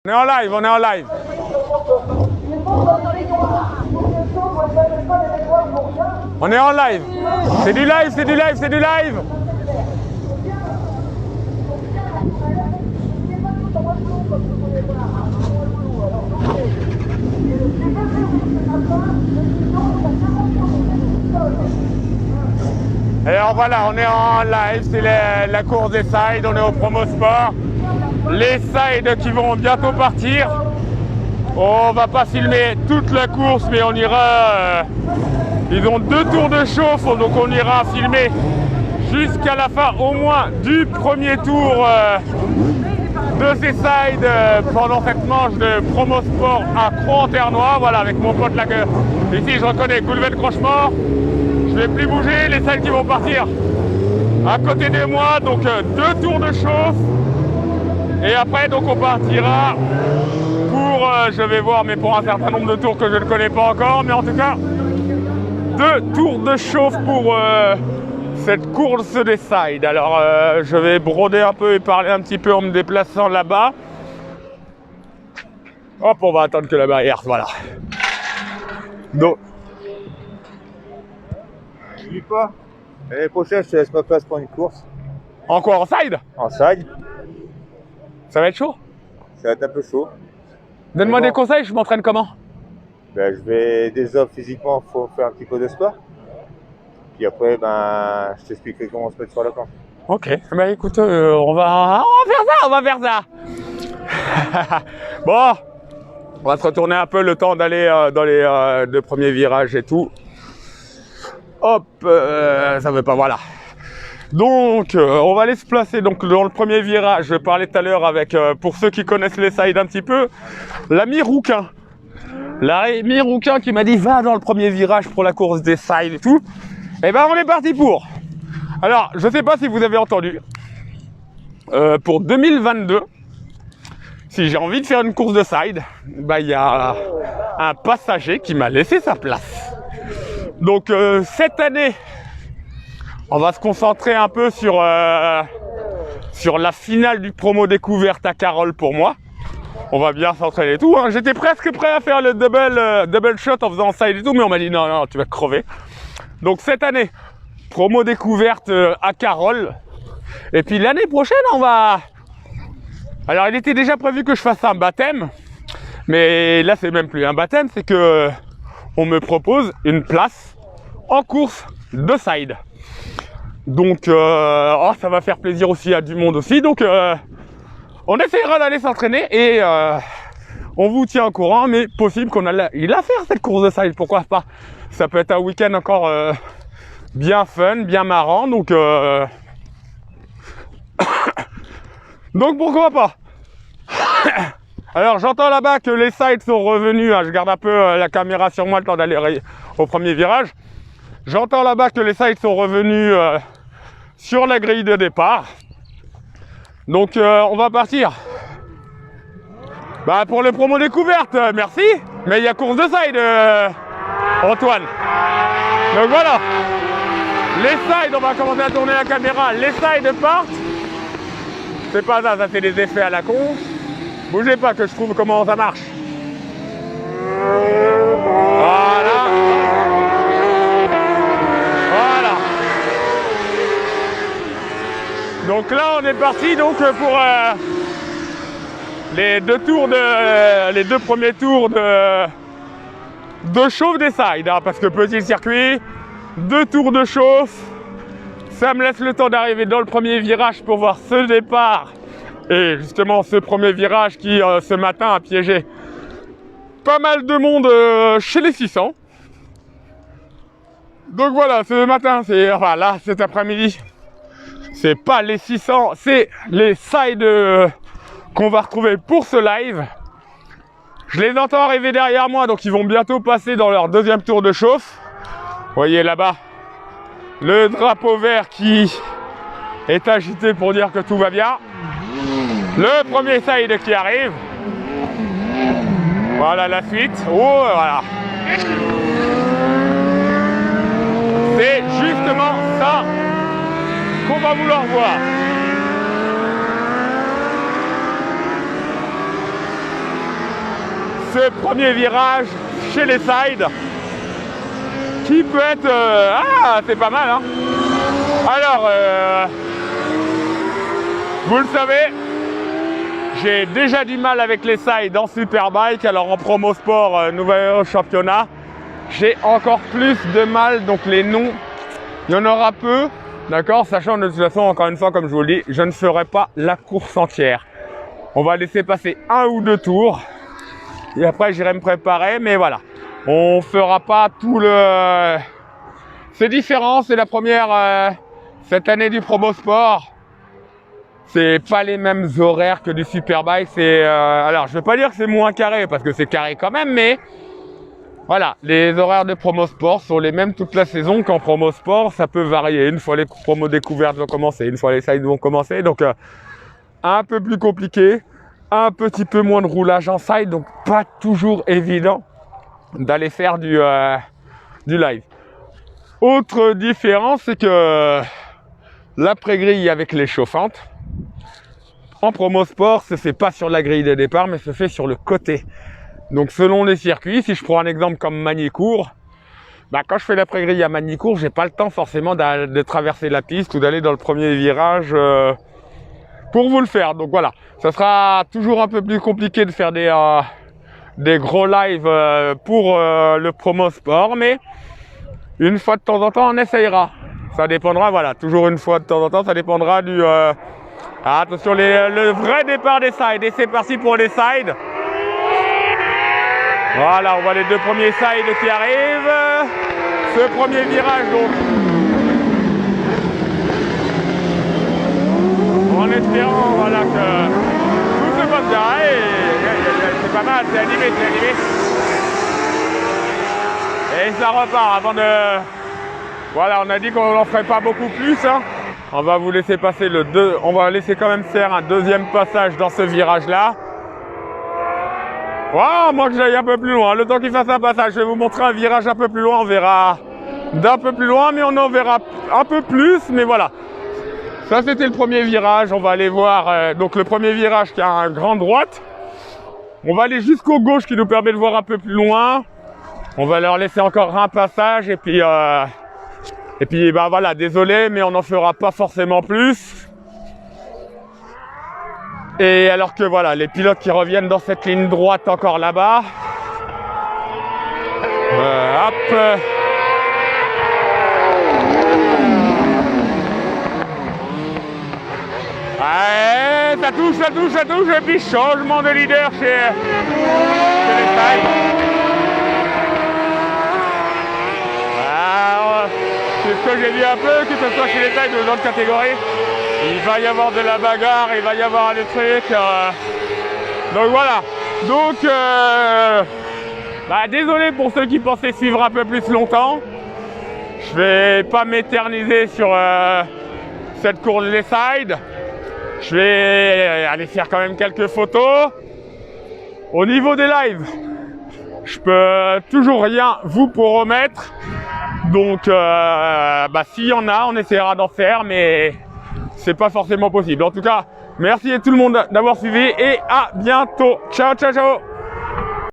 On est en live, on est en live. On est en live. C'est du live, c'est du live, c'est du live. Alors voilà, on est en live, c'est la course des sides, on est au Promo Sport. Les sides qui vont bientôt partir. On va pas filmer toute la course, mais on ira. Ils ont 2 tours de chauffe, donc on ira filmer jusqu'à la fin, au moins du premier tour de ces sides pendant cette manche de Promo Sport à Croix-en-Ternois. Voilà, avec mon pote là que ici je reconnais, Goulvet de Crochemort. Je vais plus bouger, les sides qui vont partir à côté de moi, donc 2 tours de chauffe. Et après, donc on partira pour, je vais voir, mais pour un certain nombre de tours que je ne connais pas encore, mais en tout cas, 2 tours de chauffe pour cette course des sides. Alors, je vais broder un peu et parler un petit peu en me déplaçant là-bas. Hop, on va attendre que la barrière, voilà. Donc. N'oublie pas, l'année prochaine, je te laisse ma place pour une course. Encore en side? En side. Ça va être chaud? Ça va être un peu chaud. Donne-moi bon. des conseils, je m'entraîne comment? Ben, je vais déjà physiquement, il faut faire un petit peu de sport. Puis après, ben, je t'expliquerai comment se mettre sur le camp. Ok, bah écoute, on va faire ça. Bon, on va se retourner un peu le temps d'aller dans les 2 premiers virages et tout. Hop, ça veut pas, voilà. Donc, on va aller se placer donc dans le premier virage. Je parlais tout à l'heure avec, pour ceux qui connaissent les sides un petit peu, l'ami Rouquin. L'ami Rouquin qui m'a dit va dans le premier virage pour la course des sides et tout. Et ben on est parti pour. Alors, je sais pas si vous avez entendu, pour 2022, si j'ai envie de faire une course de side, bah il y a un passager qui m'a laissé sa place. Donc cette année, on va se concentrer un peu sur la finale du promo découverte à Carole pour moi. On va bien s'entraîner et tout. Hein. J'étais presque prêt à faire le double shot en faisant side et tout, mais on m'a dit non, non, tu vas crever. Donc cette année, promo découverte à Carole. Et puis l'année prochaine, on va... Alors il était déjà prévu que je fasse un baptême, mais là c'est même plus un baptême, c'est que on me propose une place en course de side. Donc oh, ça va faire plaisir aussi à du monde aussi. Donc on essaiera d'aller s'entraîner et on vous tient au courant, mais possible qu'on il a faire cette course de side, pourquoi pas. Ça peut être un week-end encore bien fun, bien marrant, donc donc pourquoi pas. Alors j'entends là-bas que les sides sont revenus, hein, je garde un peu la caméra sur moi le temps d'aller au premier virage. J'entends là-bas que les sides sont revenus sur la grille de départ. Donc on va partir. Bah pour le promo découverte, merci. Mais il y a course de side, Antoine. Donc voilà. Les sides, on va commencer à tourner la caméra. Les sides partent. C'est pas ça, ça fait des effets à la con. Bougez pas que je trouve comment ça marche. Voilà. Voilà. Donc là on est parti donc pour les 2 premiers tours de chauffe des sides, hein, parce que petit circuit, 2 tours de chauffe, ça me laisse le temps d'arriver dans le premier virage pour voir ce départ et justement ce premier virage qui ce matin a piégé pas mal de monde chez les 600. Donc voilà, ce matin, c'est enfin là cet après-midi, c'est pas les 600, c'est les sides qu'on va retrouver pour ce live. Je les entends arriver derrière moi, donc ils vont bientôt passer dans leur 2e tour de chauffe. Vous voyez là-bas le drapeau vert qui est agité pour dire que tout va bien. Le premier side qui arrive. Voilà la suite. Oh, voilà. C'est justement ça qu'on va vouloir voir. ce premier virage chez les sides qui peut être... ah, c'est pas mal, hein. Alors, vous le savez, j'ai déjà du mal avec les sides en Superbike. Alors en promo sport, nouvel championnat, j'ai encore plus de mal. Donc les noms, il y en aura peu, d'accord. Sachant de toute façon, encore une fois, comme je vous le dis, je ne ferai pas la course entière. On va laisser passer 1 ou 2 tours. Et après, j'irai me préparer. Mais voilà, on fera pas tout le... C'est différent, c'est la première cette année du promo sport. C'est pas les mêmes horaires que du Superbike. C'est alors je vais pas dire que c'est moins carré parce que c'est carré quand même, mais voilà, les horaires de promo sport sont les mêmes toute la saison. Qu'en promo sport, ça peut varier. Une fois les promos découvertes vont commencer, une fois les sides vont commencer. Donc un peu plus compliqué, un petit peu moins de roulage en side, donc pas toujours évident d'aller faire du live. Autre différence, c'est que l'après-grille avec les chauffantes, en promo sport, se fait pas sur la grille de départ, mais se fait sur le côté. Donc selon les circuits, si je prends un exemple comme Magny-Cours, bah, quand je fais l'après-grille à Magny-Cours, j'ai pas le temps forcément de traverser la piste ou d'aller dans le premier virage pour vous le faire. Donc voilà, ça sera toujours un peu plus compliqué de faire des gros lives pour le promo sport, mais une fois de temps en temps, on essayera. Ça dépendra, voilà, toujours une fois de temps en temps, ça dépendra du... attention, le vrai départ des sides. Et c'est parti pour les sides. Voilà, on voit les 2 premiers sides qui arrivent. Ce premier virage, donc. En espérant, voilà, que tout se passe bien. C'est pas mal, c'est animé, c'est animé. Et ça repart avant de... Voilà, on a dit qu'on n'en ferait pas beaucoup plus, hein. On va vous laisser passer on va laisser quand même faire un deuxième passage dans ce virage-là. Wow, moi que j'aille un peu plus loin. Le temps qu'il fasse un passage, je vais vous montrer un virage un peu plus loin. On verra d'un peu plus loin, mais on en verra un peu plus. Mais voilà, ça c'était le premier virage. On va aller voir donc le premier virage qui a un grand droite. On va aller jusqu'au gauche qui nous permet de voir un peu plus loin. On va leur laisser encore un passage et puis bah voilà, désolé, mais on n'en fera pas forcément plus. Et alors que voilà, les pilotes qui reviennent dans cette ligne droite encore là-bas. Hop. Ouais, ça touche, et puis changement de leader chez les sides. C'est ce que j'ai dit un peu, que ce soit chez les sides ou dans d'autres catégories. Il va y avoir de la bagarre, il va y avoir des trucs. Donc voilà. Donc, bah, désolé pour ceux qui pensaient suivre un peu plus longtemps. Je vais pas m'éterniser sur cette course des sides. Je vais aller faire quand même quelques photos. Au niveau des lives, je peux toujours rien vous promettre. Donc, bah, s'il y en a, on essaiera d'en faire, mais c'est pas forcément possible. En tout cas, merci à tout le monde d'avoir suivi et à bientôt. Ciao, ciao, ciao.